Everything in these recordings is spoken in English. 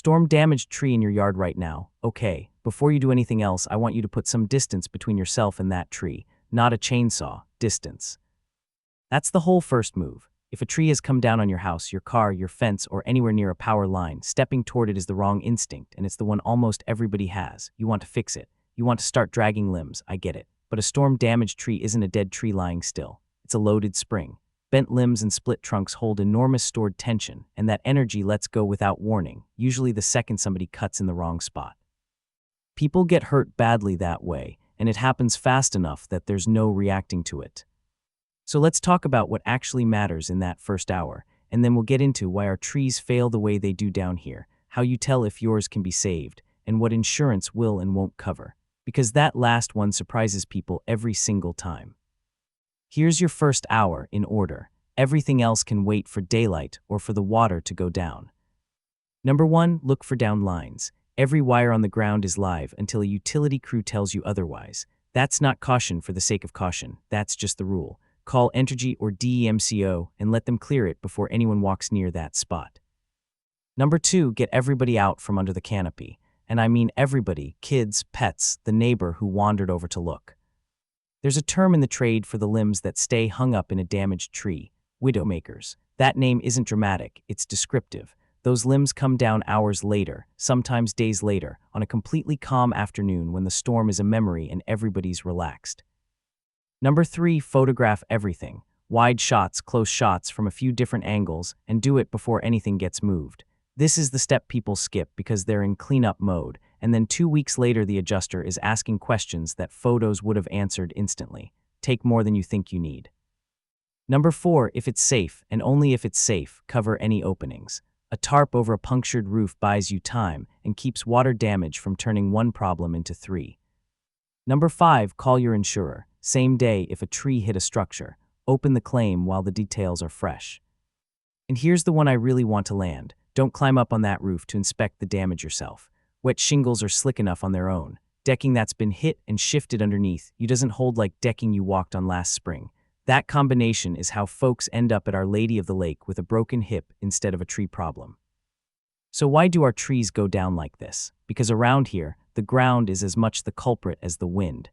storm-damaged tree in your yard right now. Okay, before you do anything else, I want you to put some distance between yourself and that tree. Not a chainsaw, distance. That's the whole first move. If a tree has come down on your house, your car, your fence, or anywhere near a power line, stepping toward it is the wrong instinct, and it's the one almost everybody has. You want to fix it. You want to start dragging limbs, I get it. But a storm-damaged tree isn't a dead tree lying still. It's a loaded spring. Bent limbs and split trunks hold enormous stored tension, and that energy lets go without warning, usually the second somebody cuts in the wrong spot. People get hurt badly that way, and it happens fast enough that there's no reacting to it. So let's talk about what actually matters in that first hour, and then we'll get into why our trees fail the way they do down here, how you tell if yours can be saved, and what insurance will and won't cover. Because that last one surprises people every single time. Here's your first hour in order. Everything else can wait for daylight or for the water to go down. Number 1, look for down lines. Every wire on the ground is live until a utility crew tells you otherwise. That's not caution for the sake of caution. That's just the rule. Call Entergy or DEMCO and let them clear it before anyone walks near that spot. Number 2, get everybody out from under the canopy. And I mean everybody, kids, pets, the neighbor who wandered over to look. There's a term in the trade for the limbs that stay hung up in a damaged tree, widowmakers. That name isn't dramatic, it's descriptive. Those limbs come down hours later, sometimes days later, on a completely calm afternoon when the storm is a memory and everybody's relaxed. Number 3, photograph everything. Wide shots, close shots from a few different angles, and do it before anything gets moved. This is the step people skip because they're in cleanup mode, and then 2 weeks later the adjuster is asking questions that photos would have answered instantly. Take more than you think you need. Number 4, if it's safe, and only if it's safe, cover any openings. A tarp over a punctured roof buys you time and keeps water damage from turning one problem into 3. Number 5, call your insurer. Same day if a tree hit a structure. Open the claim while the details are fresh. And here's the one I really want to land. Don't climb up on that roof to inspect the damage yourself. Wet shingles are slick enough on their own. Decking that's been hit and shifted underneath you doesn't hold like decking you walked on last spring. That combination is how folks end up at Our Lady of the Lake with a broken hip instead of a tree problem. So why do our trees go down like this? Because around here, the ground is as much the culprit as the wind.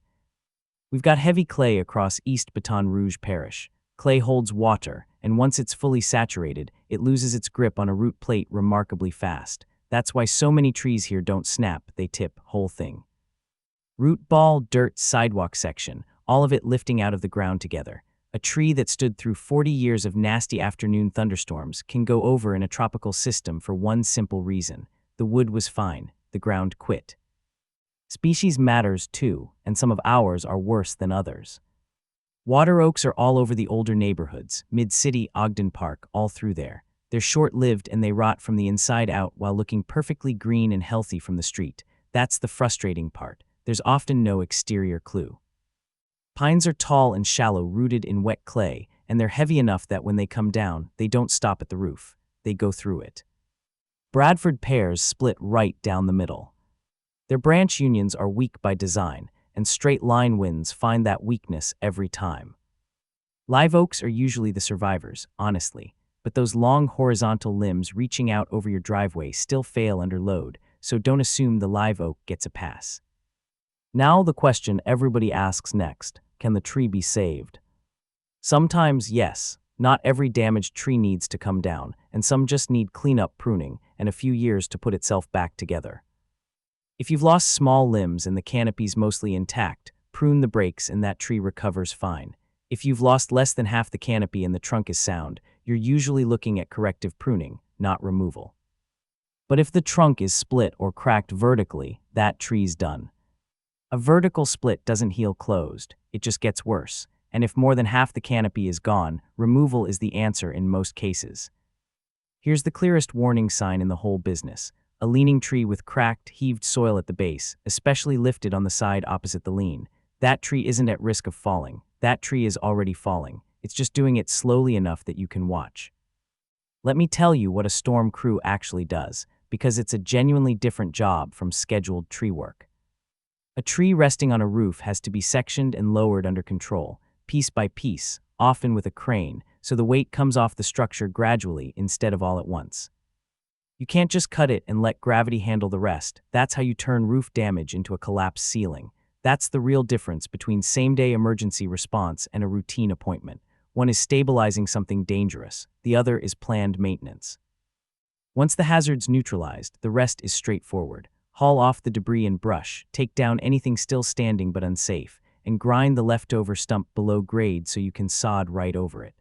We've got heavy clay across East Baton Rouge Parish. Clay holds water, and once it's fully saturated, it loses its grip on a root plate remarkably fast. That's why so many trees here don't snap, they tip, whole thing. Root ball, dirt, sidewalk section, all of it lifting out of the ground together. A tree that stood through 40 years of nasty afternoon thunderstorms can go over in a tropical system for one simple reason. The wood was fine, the ground quit. Species matters too, and some of ours are worse than others. Water oaks are all over the older neighborhoods, Mid-City, Ogden Park, all through there. They're short-lived and they rot from the inside out while looking perfectly green and healthy from the street. That's the frustrating part. There's often no exterior clue. Pines are tall and shallow, rooted in wet clay, and they're heavy enough that when they come down, they don't stop at the roof. They go through it. Bradford pears split right down the middle. Their branch unions are weak by design, and straight-line winds find that weakness every time. Live oaks are usually the survivors, honestly, but those long horizontal limbs reaching out over your driveway still fail under load, so don't assume the live oak gets a pass. Now the question everybody asks next, can the tree be saved? Sometimes, yes. Not every damaged tree needs to come down, and some just need cleanup, pruning, and a few years to put itself back together. If you've lost small limbs and the canopy's mostly intact, prune the breaks and that tree recovers fine. If you've lost less than half the canopy and the trunk is sound, you're usually looking at corrective pruning, not removal. But if the trunk is split or cracked vertically, that tree's done. A vertical split doesn't heal closed, it just gets worse. And if more than half the canopy is gone, removal is the answer in most cases. Here's the clearest warning sign in the whole business. A leaning tree with cracked, heaved soil at the base, especially lifted on the side opposite the lean. That tree isn't at risk of falling. That tree is already falling. It's just doing it slowly enough that you can watch. Let me tell you what a storm crew actually does, because it's a genuinely different job from scheduled tree work. A tree resting on a roof has to be sectioned and lowered under control, piece by piece, often with a crane, so the weight comes off the structure gradually instead of all at once. You can't just cut it and let gravity handle the rest. That's how you turn roof damage into a collapsed ceiling. That's the real difference between same-day emergency response and a routine appointment. One is stabilizing something dangerous. The other is planned maintenance. Once the hazard's neutralized, the rest is straightforward. Haul off the debris and brush, take down anything still standing but unsafe, and grind the leftover stump below grade so you can sod right over it.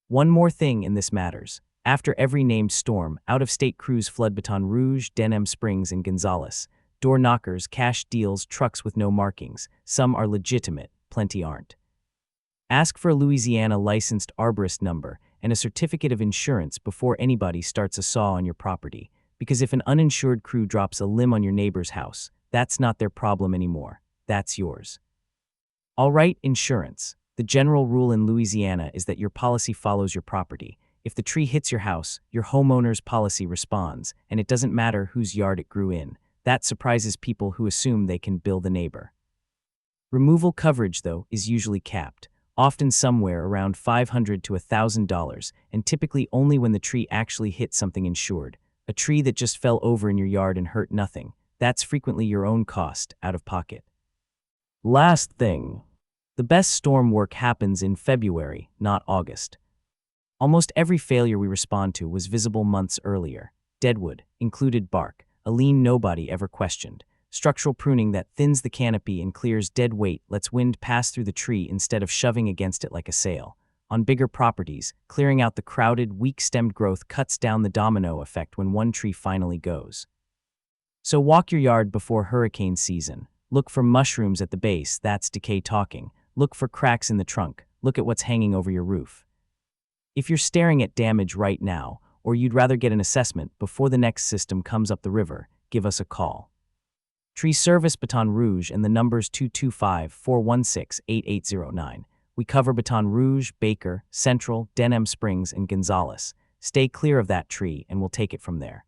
One more thing, and this matters. After every named storm, out-of-state crews flood Baton Rouge, Denham Springs, and Gonzales. Door knockers, cash deals, trucks with no markings. Some are legitimate, plenty aren't. Ask for a Louisiana licensed arborist number and a certificate of insurance before anybody starts a saw on your property, because if an uninsured crew drops a limb on your neighbor's house, that's not their problem anymore. That's yours. All right, insurance. The general rule in Louisiana is that your policy follows your property. If the tree hits your house, your homeowner's policy responds, and it doesn't matter whose yard it grew in. That surprises people who assume they can bill the neighbor. Removal coverage, though, is usually capped, often somewhere around $500 to $1,000, and typically only when the tree actually hit something insured. A tree that just fell over in your yard and hurt nothing. That's frequently your own cost, out of pocket. Last thing. The best storm work happens in February, not August. Almost every failure we respond to was visible months earlier. Deadwood, included bark, a lien nobody ever questioned. Structural pruning that thins the canopy and clears dead weight lets wind pass through the tree instead of shoving against it like a sail. On bigger properties, clearing out the crowded, weak-stemmed growth cuts down the domino effect when one tree finally goes. So walk your yard before hurricane season. Look for mushrooms at the base, that's decay talking. Look for cracks in the trunk. Look at what's hanging over your roof. If you're staring at damage right now, or you'd rather get an assessment before the next system comes up the river, give us a call. Tree Service Baton Rouge, and the number's 225-416-8809. We cover Baton Rouge, Baker, Central, Denham Springs, and Gonzales. Stay clear of that tree and we'll take it from there.